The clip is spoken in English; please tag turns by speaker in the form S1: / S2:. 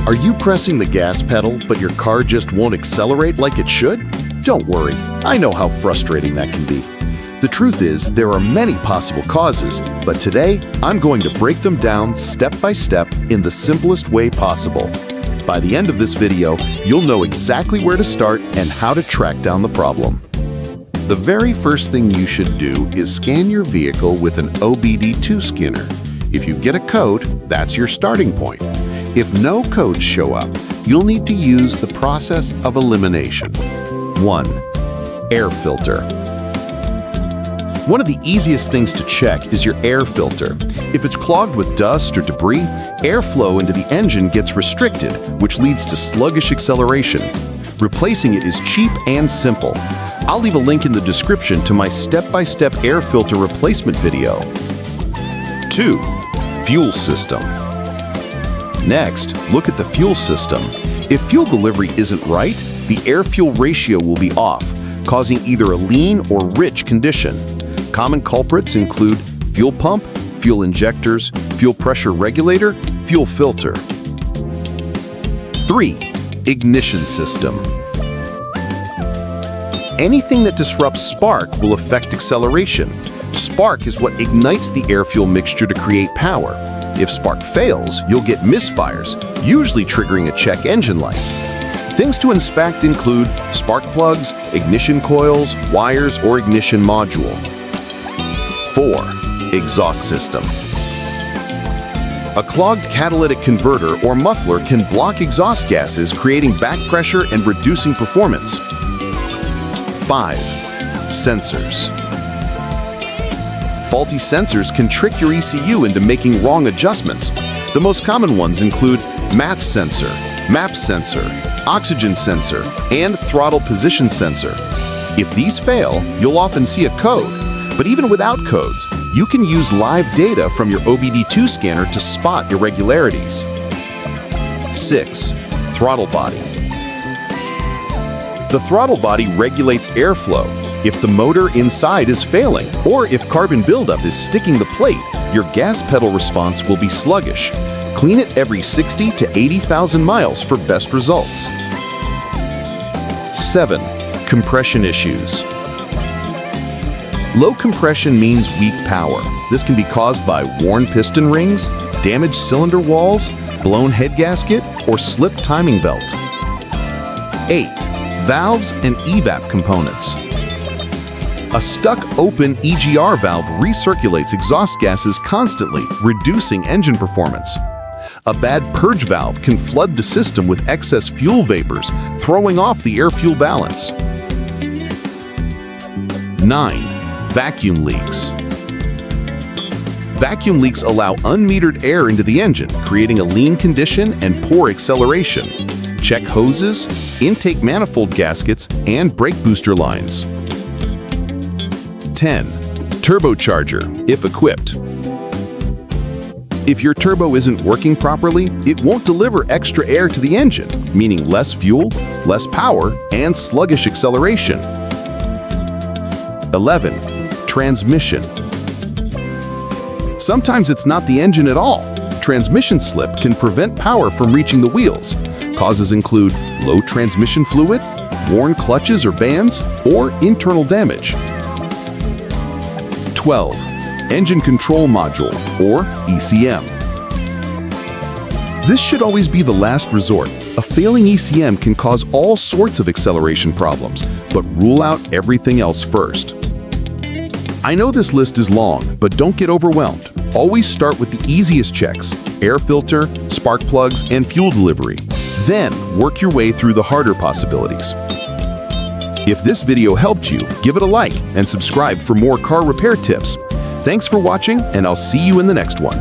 S1: Are you pressing the gas pedal, but your car just won't accelerate like it should? Don't worry, I know how frustrating that can be. The truth is, there are many possible causes, but today, I'm going to break them down step by step in the simplest way possible. By the end of this video, you'll know exactly where to start and how to track down the problem. The very first thing you should do is scan your vehicle with an OBD2 scanner. If you get a code, that's your starting point. If no codes show up, you'll need to use the process of elimination. 1. Air filter. One of the easiest things to check is your air filter. If it's clogged with dust or debris, airflow into the engine gets restricted, which leads to sluggish acceleration. Replacing it is cheap and simple. I'll leave a link in the description to my step-by-step air filter replacement video. 2. Fuel system. Next, look at the fuel system. If fuel delivery isn't right, the air-fuel ratio will be off, causing either a lean or rich condition. Common culprits include fuel pump, fuel injectors, fuel pressure regulator, fuel filter. 3. Ignition system. Anything that disrupts spark will affect acceleration. Spark is what ignites the air-fuel mixture to create power. If spark fails, you'll get misfires, usually triggering a check engine light. Things to inspect include spark plugs, ignition coils, wires, or ignition module. 4. Exhaust system. A clogged catalytic converter or muffler can block exhaust gases, creating back pressure and reducing performance. 5. Sensors. Faulty sensors can trick your ECU into making wrong adjustments. The most common ones include math sensor, map sensor, oxygen sensor, and throttle position sensor. If these fail, you'll often see a code, but even without codes, you can use live data from your OBD2 scanner to spot irregularities. 6. Throttle body. The throttle body regulates airflow. If the motor inside is failing, or if carbon buildup is sticking the plate, your gas pedal response will be sluggish. Clean it every 60 to 80,000 miles for best results. 7. Compression issues. Low compression means weak power. This can be caused by worn piston rings, damaged cylinder walls, blown head gasket, or slipped timing belt. 8. Valves and evap components. A stuck-open EGR valve recirculates exhaust gases constantly, reducing engine performance. A bad purge valve can flood the system with excess fuel vapors, throwing off the air-fuel balance. 9. Vacuum leaks. Vacuum leaks allow unmetered air into the engine, creating a lean condition and poor acceleration. Check hoses, intake manifold gaskets, and brake booster lines. 10. Turbocharger, if equipped. If your turbo isn't working properly, it won't deliver extra air to the engine, meaning less fuel, less power, and sluggish acceleration. 11. Transmission. Sometimes it's not the engine at all. Transmission slip can prevent power from reaching the wheels. Causes include low transmission fluid, worn clutches or bands, or internal damage. 12. Engine Control Module, or ECM. This should always be the last resort. A failing ECM can cause all sorts of acceleration problems, but rule out everything else first. I know this list is long, but don't get overwhelmed. Always start with the easiest checks: air filter, spark plugs, and fuel delivery. Then work your way through the harder possibilities. If this video helped you, give it a like and subscribe for more car repair tips. Thanks for watching, and I'll see you in the next one.